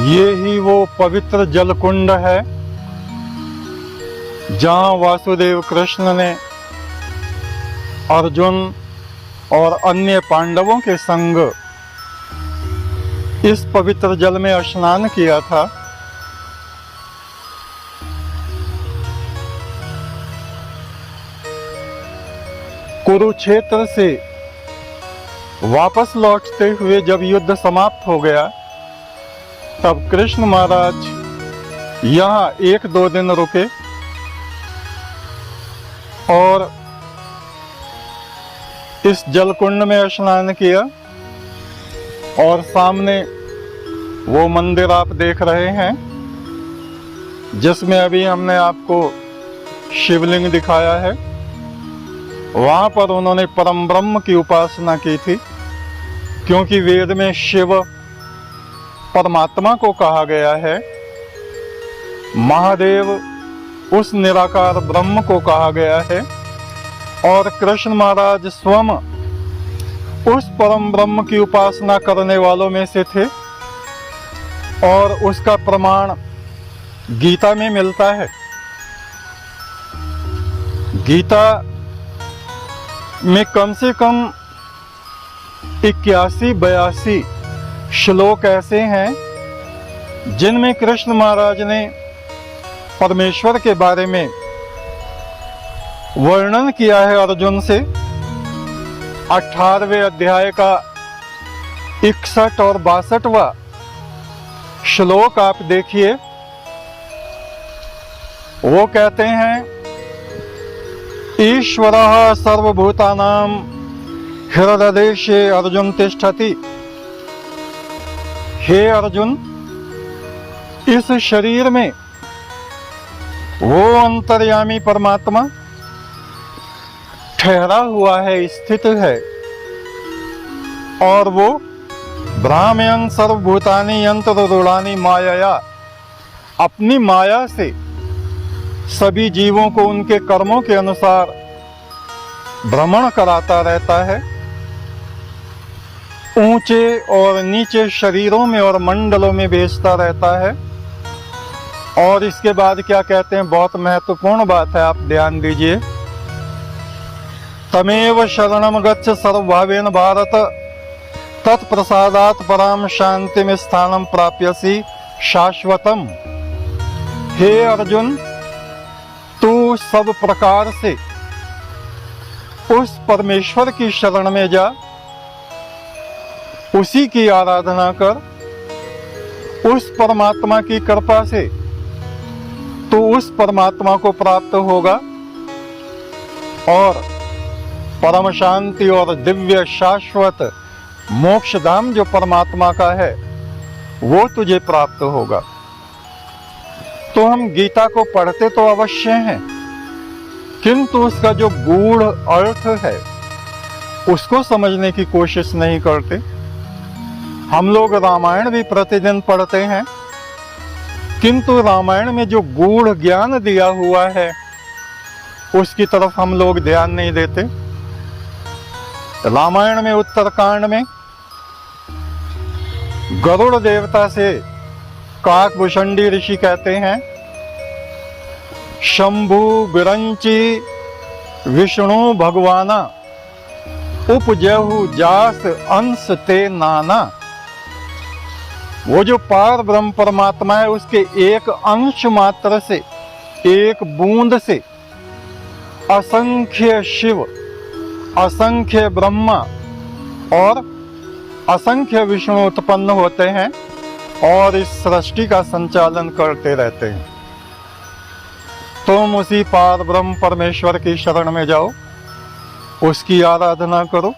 ये ही वो पवित्र जल कुंड है जहाँ वासुदेव कृष्ण ने अर्जुन और अन्य पांडवों के संग इस पवित्र जल में स्नान किया था। कुरुक्षेत्र से वापस लौटते हुए जब युद्ध समाप्त हो गया तब कृष्ण महाराज यहाँ 1-2 दिन रुके और इस जलकुंड में स्नान किया। और सामने वो मंदिर आप देख रहे हैं जिसमें अभी हमने आपको शिवलिंग दिखाया है, वहां पर उन्होंने परम ब्रह्म की उपासना की थी, क्योंकि वेद में शिव परमात्मा को कहा गया है, महादेव उस निराकार ब्रह्म को कहा गया है और कृष्ण महाराज स्वयं उस परम ब्रह्म की उपासना करने वालों में से थे। और उसका प्रमाण गीता में मिलता है। गीता में कम से कम 81-82 श्लोक ऐसे हैं जिनमें कृष्ण महाराज ने परमेश्वर के बारे में वर्णन किया है अर्जुन से। 18वें अध्याय का 61 और 62वां श्लोक आप देखिए। वो कहते हैं, ईश्वरः सर्वभूतानां हृदयदेशे अर्जुन तिष्ठति। हे अर्जुन, इस शरीर में वो अंतर्यामी परमात्मा ठहरा हुआ है, स्थित है, और वो भ्राम्यन् सर्वभूतानि यंत्ररूढ़ानि मायया, अपनी माया से सभी जीवों को उनके कर्मों के अनुसार भ्रमण कराता रहता है। ऊंचे और नीचे शरीरों में और मंडलों में भेजता रहता है। और इसके बाद क्या कहते हैं, बहुत महत्वपूर्ण बात है, आप ध्यान दीजिए। तमेव शरणम गच्छ सर्वभावेन भारत, तत्प्रसादात् पराम शांतिम स्थानम प्राप्यसि शाश्वतम। हे अर्जुन, तू सब प्रकार से उस परमेश्वर की शरण में जा, उसी की आराधना कर। उस परमात्मा की कृपा से तू उस परमात्मा को प्राप्त होगा और परम शांति और दिव्य शाश्वत मोक्ष धाम जो परमात्मा का है वो तुझे प्राप्त होगा। तो हम गीता को पढ़ते तो अवश्य हैं, किंतु उसका जो गूढ़ अर्थ है उसको समझने की कोशिश नहीं करते। हम लोग रामायण भी प्रतिदिन पढ़ते हैं, किंतु रामायण में जो गूढ़ ज्ञान दिया हुआ है उसकी तरफ हम लोग ध्यान नहीं देते। रामायण में उत्तरकांड में गरुड़ देवता से काकभूषणी ऋषि कहते हैं, शंभु विरंची विष्णु भगवाना उपजहु जास अंश ते नाना। वो जो पार ब्रह्म परमात्मा है उसके एक अंश मात्र से, एक बूंद से असंख्य शिव, असंख्य ब्रह्मा और असंख्य विष्णु उत्पन्न होते हैं और इस सृष्टि का संचालन करते रहते हैं। तुम उसी पार ब्रह्म परमेश्वर की शरण में जाओ, उसकी आराधना करो।